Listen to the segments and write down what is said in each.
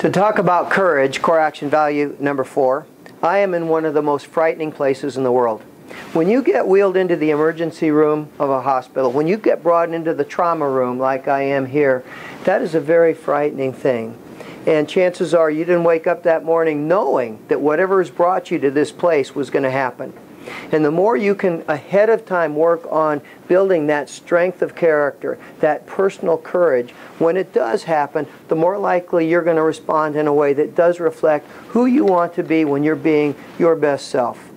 To talk about courage, core action value number 4, I am in one of the most frightening places in the world. When you get wheeled into the emergency room of a hospital, when you get brought into the trauma room like I am here, that is a very frightening thing. And chances are you didn't wake up that morning knowing that whatever has brought you to this place was going to happen. And the more you can ahead of time work on building that strength of character, that personal courage, when it does happen, the more likely you're going to respond in a way that does reflect who you want to be when you're being your best self.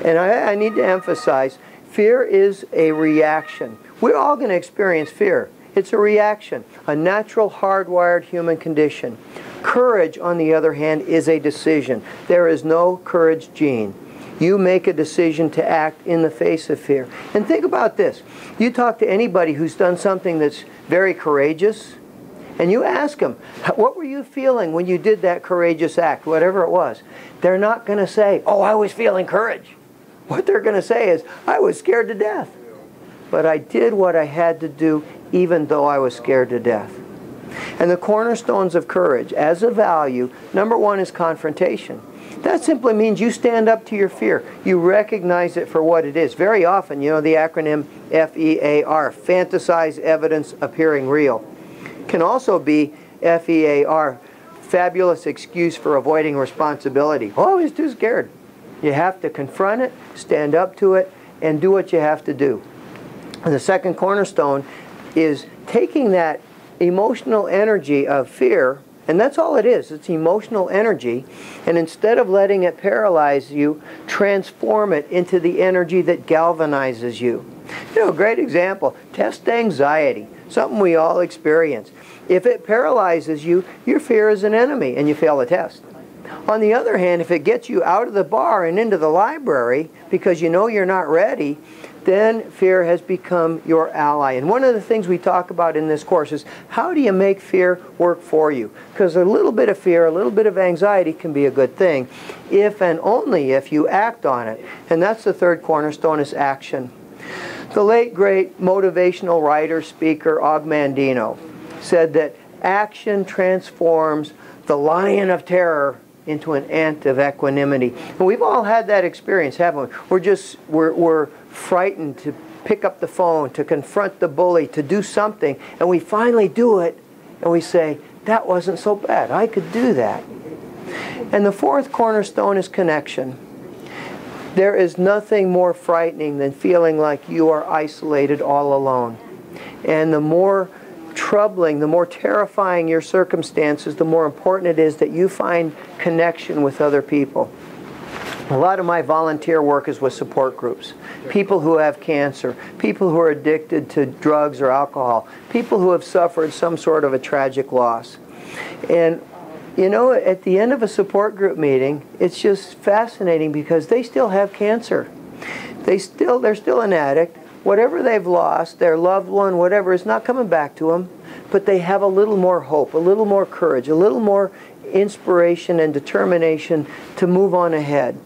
And I need to emphasize, fear is a reaction. We're all going to experience fear. It's a reaction, a natural, hardwired human condition. Courage, on the other hand, is a decision. There is no courage gene. You make a decision to act in the face of fear. And think about this. You talk to anybody who's done something that's very courageous, and you ask them, what were you feeling when you did that courageous act, whatever it was? They're not going to say, oh, I was feeling courage. What they're going to say is, I was scared to death. But I did what I had to do even though I was scared to death. And the cornerstones of courage, as a value, number 1 is confrontation. That simply means you stand up to your fear. You recognize it for what it is. Very often, you know, the acronym FEAR, fantasize evidence appearing real. Can also be FEAR, fabulous excuse for avoiding responsibility. Oh, I was too scared. You have to confront it, stand up to it, and do what you have to do. And the second cornerstone is taking that emotional energy of fear, and that's all it is. It's emotional energy. And instead of letting it paralyze you, transform it into the energy that galvanizes you. You know, a great example, test anxiety, something we all experience. If it paralyzes you, your fear is an enemy and you fail the test. On the other hand, if it gets you out of the bar and into the library because you know you're not ready, then fear has become your ally. And one of the things we talk about in this course is how do you make fear work for you? Because a little bit of fear, a little bit of anxiety can be a good thing if and only if you act on it. And that's the third cornerstone, is action. The late, great motivational writer, speaker, Og Mandino said that action transforms the lion of terror into an ant of equanimity. And we've all had that experience, haven't we? We're frightened to pick up the phone, to confront the bully, to do something, and we finally do it, and we say, that wasn't so bad. I could do that. And the fourth cornerstone is connection. There is nothing more frightening than feeling like you are isolated all alone. And the more troubling, the more terrifying your circumstances, the more important it is that you find connection with other people. A lot of my volunteer work is with support groups. People who have cancer, people who are addicted to drugs or alcohol, people who have suffered some sort of a tragic loss. And you know, at the end of a support group meeting, it's just fascinating because they still have cancer. They're still an addict. Whatever they've lost, their loved one, whatever, is not coming back to them, but they have a little more hope, a little more courage, a little more inspiration and determination to move on ahead.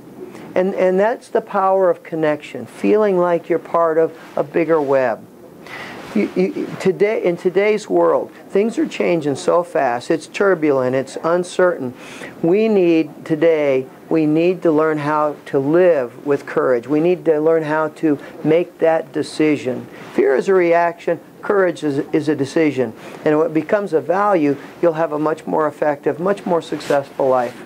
And that's the power of connection, feeling like you're part of a bigger web. In today's world, things are changing so fast. It's turbulent, it's uncertain. We need to learn how to live with courage. We need to learn how to make that decision. Fear is a reaction, courage is a decision. And when it becomes a value, you'll have a much more effective, much more successful life.